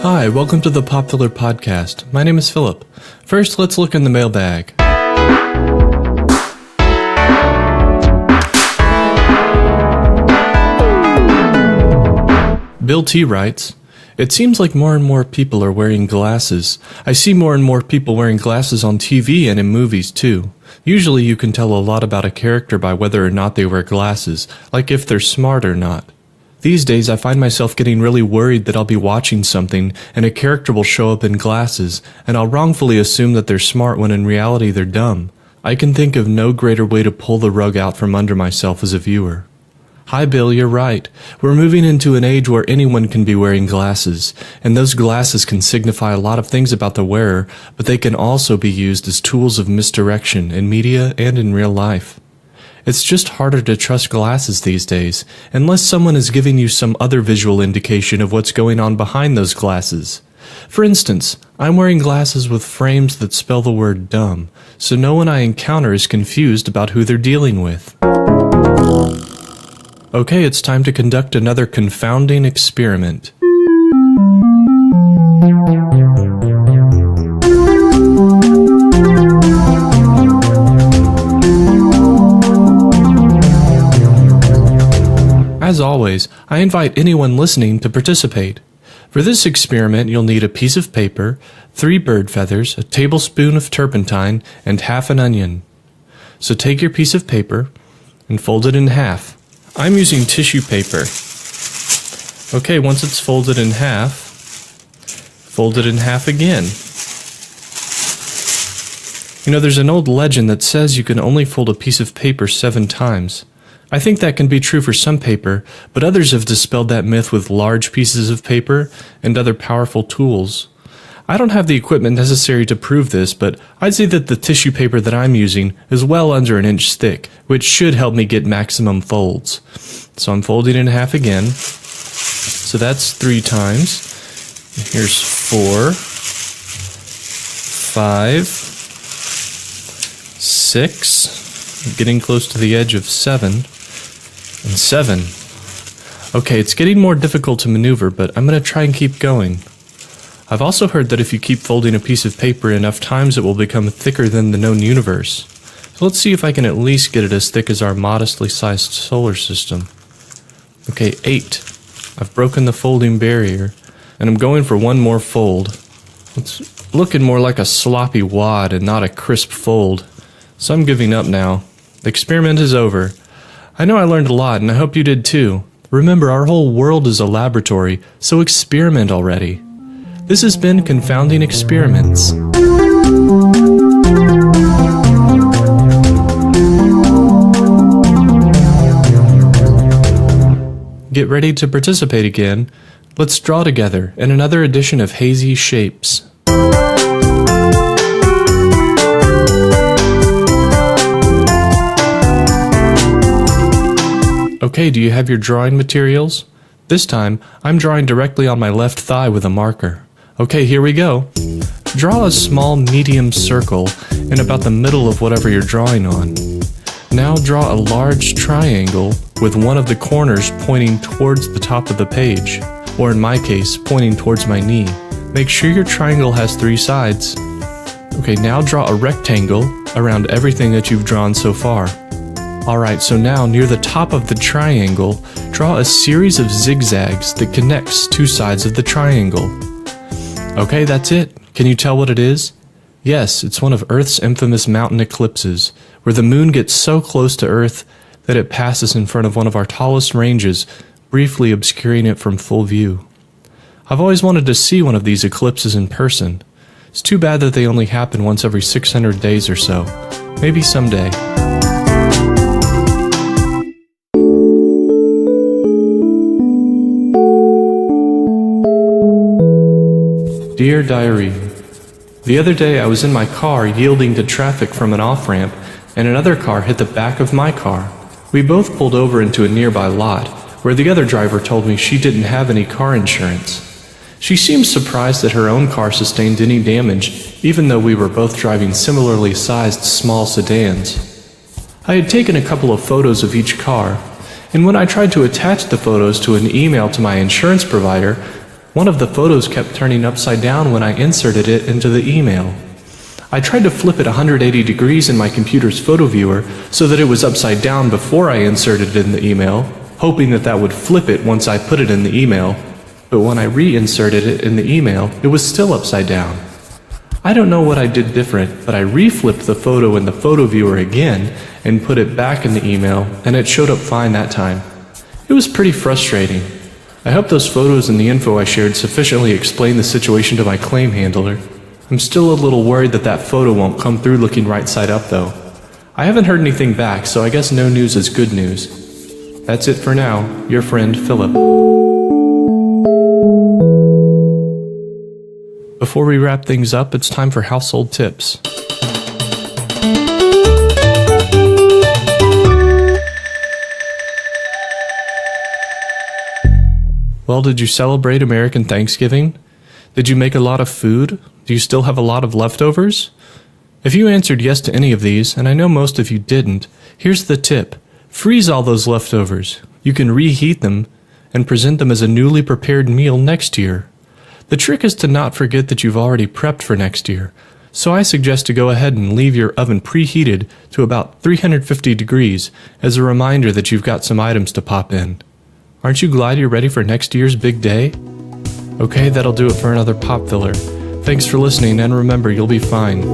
Hi, welcome to the Popular Podcast. My name is Philip. First, let's look in the mailbag. Bill T. writes, "It seems like more and more people are wearing glasses. I see more and more people wearing glasses on TV and in movies too. Usually you can tell a lot about a character by whether or not they wear glasses, like if they're smart or not. These days I find myself getting really worried that I'll be watching something and a character will show up in glasses, and I'll wrongfully assume that they're smart when in reality they're dumb. I can think of no greater way to pull the rug out from under myself as a viewer." Hi Bill, you're right. We're moving into an age where anyone can be wearing glasses, and those glasses can signify a lot of things about the wearer, but they can also be used as tools of misdirection in media and in real life. It's just harder to trust glasses these days, unless someone is giving you some other visual indication of what's going on behind those glasses. For instance, I'm wearing glasses with frames that spell the word dumb, so no one I encounter is confused about who they're dealing with. Okay, it's time to conduct another confounding experiment. As always, I invite anyone listening to participate. For this experiment, you'll need a piece of paper, 3 bird feathers, a tablespoon of turpentine, and half an onion. So take your piece of paper and fold it in half. I'm using tissue paper. Okay, once it's folded in half, fold it in half again. You know, there's an old legend that says you can only fold a piece of paper 7 times. I think that can be true for some paper, but others have dispelled that myth with large pieces of paper and other powerful tools. I don't have the equipment necessary to prove this, but I'd say that the tissue paper that I'm using is well under an inch thick, which should help me get maximum folds. So I'm folding it in half again. So that's 3 times. Here's 4, 5, 6, getting close to the edge of 7, and 7. Okay, it's getting more difficult to maneuver, but I'm going to try and keep going. I've also heard that if you keep folding a piece of paper enough times, it will become thicker than the known universe. So let's see if I can at least get it as thick as our modestly sized solar system. Okay, 8. I've broken the folding barrier, and I'm going for one more fold. It's looking more like a sloppy wad and not a crisp fold. So I'm giving up now. The experiment is over. I know I learned a lot, and I hope you did too. Remember, our whole world is a laboratory, so experiment already. This has been Confounding Experiments. Get ready to participate again. Let's draw together in another edition of Hazy Shapes. Okay, do you have your drawing materials? This time, I'm drawing directly on my left thigh with a marker. Okay, here we go. Draw a small medium circle in about the middle of whatever you're drawing on. Now draw a large triangle with one of the corners pointing towards the top of the page, or in my case, pointing towards my knee. Make sure your triangle has 3 sides. Okay, now draw a rectangle around everything that you've drawn so far. Alright, so now near the top of the triangle, draw a series of zigzags that connects 2 sides of the triangle. Okay, that's it. Can you tell what it is? Yes, it's one of Earth's infamous mountain eclipses, where the moon gets so close to Earth that it passes in front of one of our tallest ranges, briefly obscuring it from full view. I've always wanted to see one of these eclipses in person. It's too bad that they only happen once every 600 days or so. Maybe someday. Dear Diary, The other day I was in my car yielding to traffic from an off-ramp, and another car hit the back of my car. We both pulled over into a nearby lot, where the other driver told me she didn't have any car insurance. She seemed surprised that her own car sustained any damage, even though we were both driving similarly sized small sedans. I had taken a couple of photos of each car, and when I tried to attach the photos to an email to my insurance provider, one of the photos kept turning upside down when I inserted it into the email. I tried to flip it 180 degrees in my computer's photo viewer so that it was upside down before I inserted it in the email, hoping that that would flip it once I put it in the email, but when I reinserted it in the email, it was still upside down. I don't know what I did different, but I reflipped the photo in the photo viewer again and put it back in the email, and it showed up fine that time. It was pretty frustrating. I hope those photos and the info I shared sufficiently explain the situation to my claim handler. I'm still a little worried that that photo won't come through looking right side up though. I haven't heard anything back, so I guess no news is good news. That's it for now. Your friend, Philip. Before we wrap things up, it's time for household tips. Well, did you celebrate American Thanksgiving? Did you make a lot of food? Do you still have a lot of leftovers? If you answered yes to any of these, and I know most of you didn't, here's the tip. Freeze all those leftovers. You can reheat them and present them as a newly prepared meal next year. The trick is to not forget that you've already prepped for next year, so I suggest to go ahead and leave your oven preheated to about 350 degrees as a reminder that you've got some items to pop in. Aren't you glad you're ready for next year's big day? Okay, that'll do it for another Pop Filler. Thanks for listening, and remember, you'll be fine.